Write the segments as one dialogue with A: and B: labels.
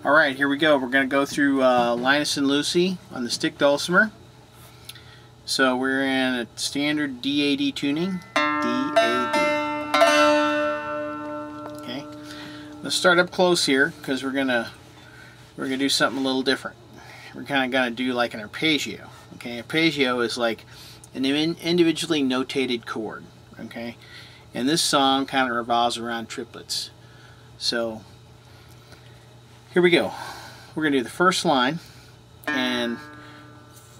A: Alright, here we go. We're going to go through Linus and Lucy on the stick dulcimer. So we're in a standard DAD tuning. DAD. Okay. Let's start up close here because we're gonna do something a little different. We're kind of gonna do like an arpeggio. Okay, arpeggio is like an individually notated chord. Okay, and this song kind of revolves around triplets. So here we go. We're going to do the first line, and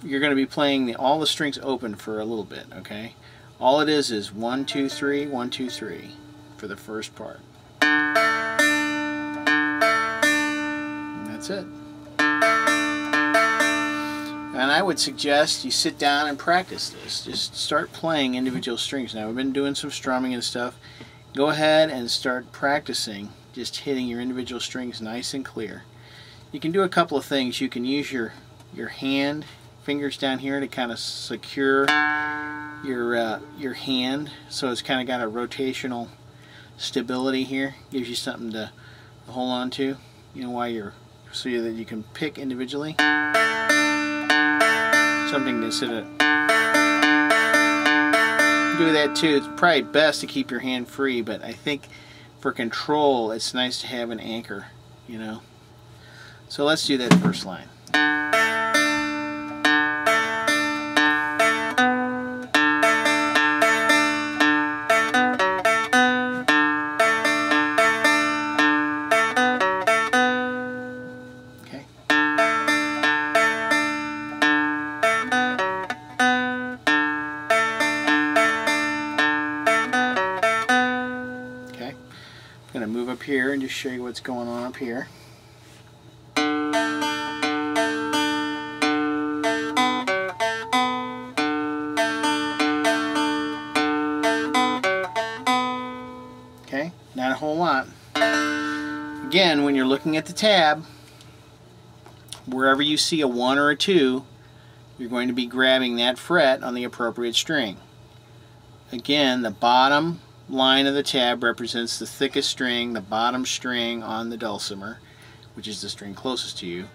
A: you're going to be playing all the strings open for a little bit, okay? All it is 1, 2, 3, 1, 2, 3 for the first part. And that's it. And I would suggest you sit down and practice this. Just start playing individual strings. Now, we've been doing some strumming and stuff. Go ahead and start practicing just hitting your individual strings nice and clear. You can do a couple of things. You can use your hand, fingers down here to kind of secure your hand, so it's kind of got a rotational stability here. Gives you something to hold on to, you know, while you're, so that you can pick individually. Something to sort of do that too. It's probably best to keep your hand free, but I think for control, it's nice to have an anchor, you know. So let's do that first line. Okay. Okay. I'm going to move up here and just show you what's going on up here. Okay, not a whole lot. Again, when you're looking at the tab, wherever you see a 1 or a 2, you're going to be grabbing that fret on the appropriate string. Again, the bottom line of the tab represents the thickest string, the bottom string on the dulcimer, which is the string closest to you,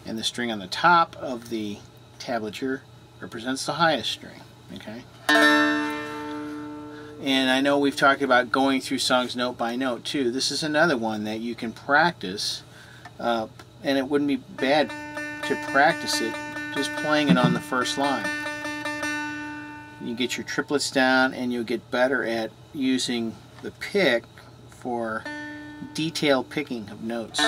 A: and the string on the top of the tablature represents the highest string. Okay? And I know we've talked about going through songs note by note too. This is another one that you can practice, and it wouldn't be bad to practice it just playing it on the first line. You get your triplets down, and you'll get better at using the pick for detailed picking of notes.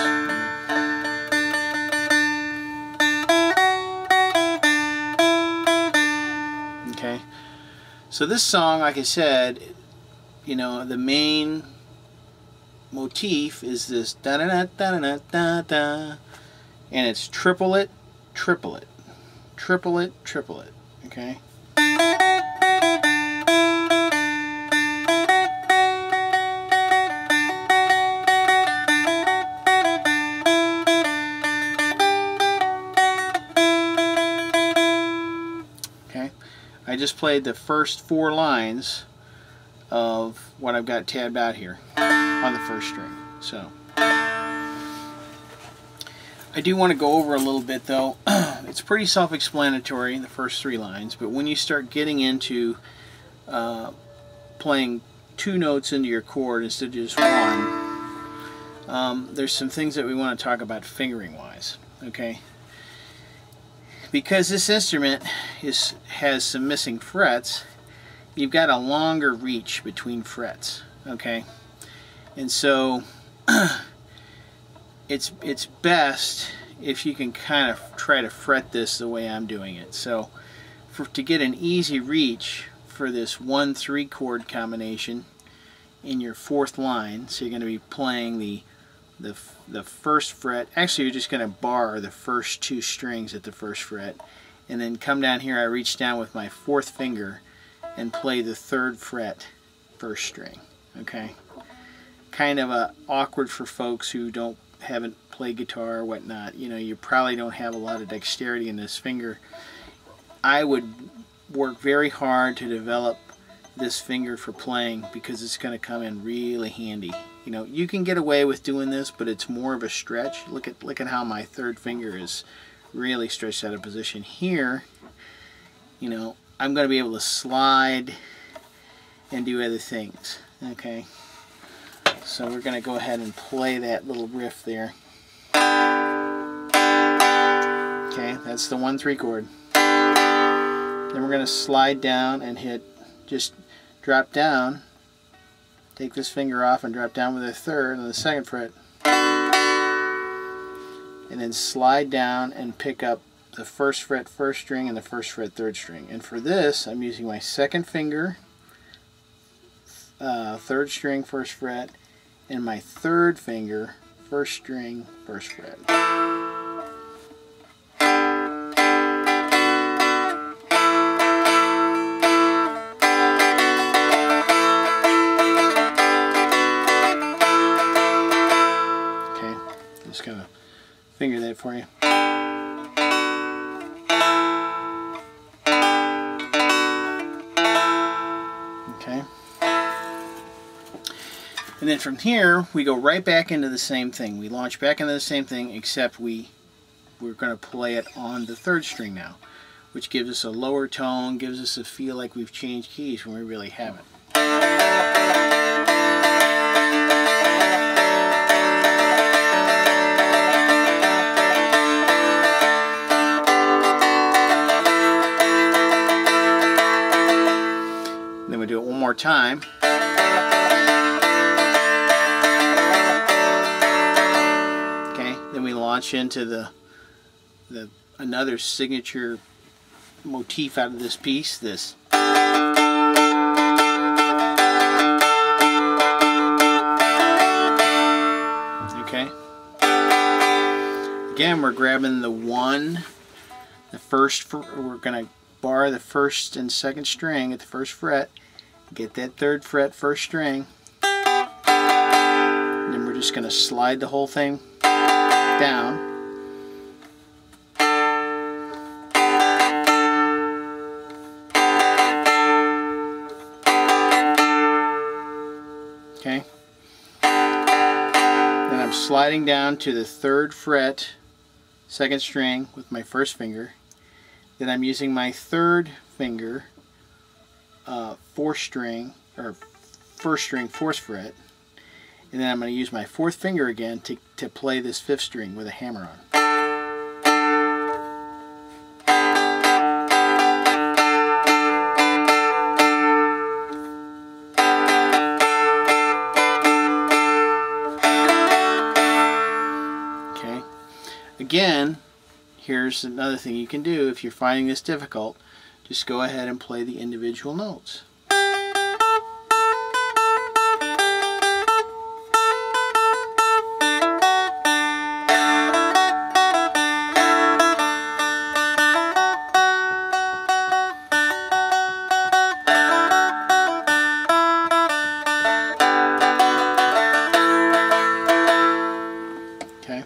A: Okay, so this song, like I said, you know, the main motif is this da da da da da da da, and it's triplet, triplet, triplet, triplet. Okay. I just played the first 4 lines of what I've got tabbed out here on the first string. So I do want to go over a little bit though. It's pretty self-explanatory, the first 3 lines, but when you start getting into playing 2 notes into your chord instead of just 1, there's some things that we want to talk about fingering wise. Okay. Because this instrument has some missing frets, you've got a longer reach between frets, okay? And so it's best if you can kind of try to fret this the way I'm doing it. So to get an easy reach for this 1-3 chord combination in your 4th line, so you're going to be playing the first fret. Actually, you're just going to bar the first 2 strings at the first fret, and then come down here. I reach down with my 4th finger and play the 3rd fret first string. Okay, kind of awkward for folks who haven't played guitar or whatnot. You know, you probably don't have a lot of dexterity in this finger. I would work very hard to develop this finger for playing, because it's going to come in really handy. You know, you can get away with doing this, but it's more of a stretch. Look at how my third finger is really stretched out of position. Here, you know, I'm going to be able to slide and do other things. Okay, so we're going to go ahead and play that little riff there. Okay, that's the 1/3 chord. Then we're going to slide down and hit, just drop down, take this finger off and drop down with a third on the 2nd fret, and then slide down and pick up the 1st fret 1st string and the 1st fret 3rd string. And for this, I'm using my 2nd finger, 3rd string 1st fret, and my 3rd finger 1st string 1st fret. Just kind of finger that for you. Okay. And then from here, we go right back into the same thing. We launch back into the same thing, except we're going to play it on the 3rd string now, which gives us a lower tone, gives us a feel like we've changed keys when we really haven't. Then we do it one more time. Okay, then we launch into another signature motif out of this piece, this. Okay. Again, we're grabbing the 1, the 1st, we're going to bar the 1st and 2nd string at the 1st fret, get that 3rd fret 1st string, and then we're just going to slide the whole thing down. Okay. Then I'm sliding down to the 3rd fret 2nd string with my 1st finger. Then I'm using my 3rd finger, 4th string, or 1st string, 4th fret, and then I'm going to use my 4th finger again to play this 5th string with a hammer on. Okay. Again, here's another thing you can do if you're finding this difficult. Just go ahead and play the individual notes. Okay.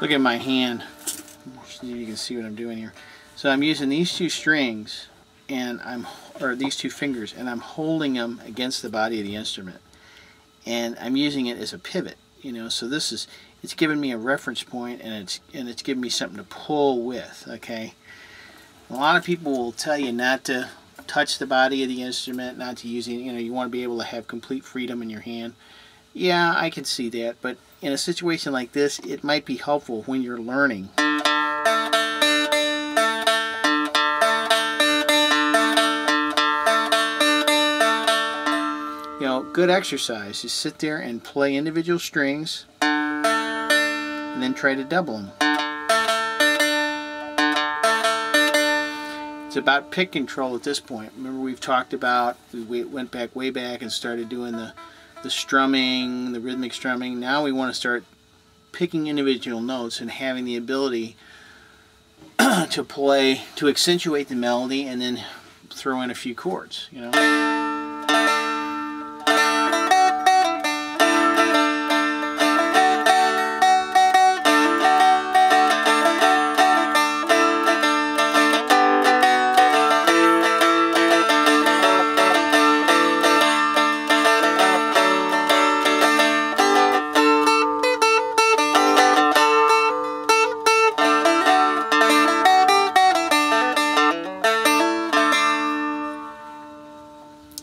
A: Look at my hand. You can see what I'm doing here. So I'm using these 2 strings, and these 2 fingers, and I'm holding them against the body of the instrument, and I'm using it as a pivot. You know, so it's giving me a reference point, and it's giving me something to pull with. Okay. A lot of people will tell you not to touch the body of the instrument, not to use it. You know, you want to be able to have complete freedom in your hand. Yeah, I can see that, but in a situation like this, it might be helpful when you're learning. You know, good exercise. Just sit there and play individual strings and then try to double them. It's about pick control at this point. Remember, we've talked about, we went back way back and started doing the strumming, the rhythmic strumming. Now we want to start picking individual notes and having the ability to play, to accentuate the melody and then throw in a few chords, you know.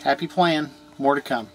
A: Happy playing. More to come.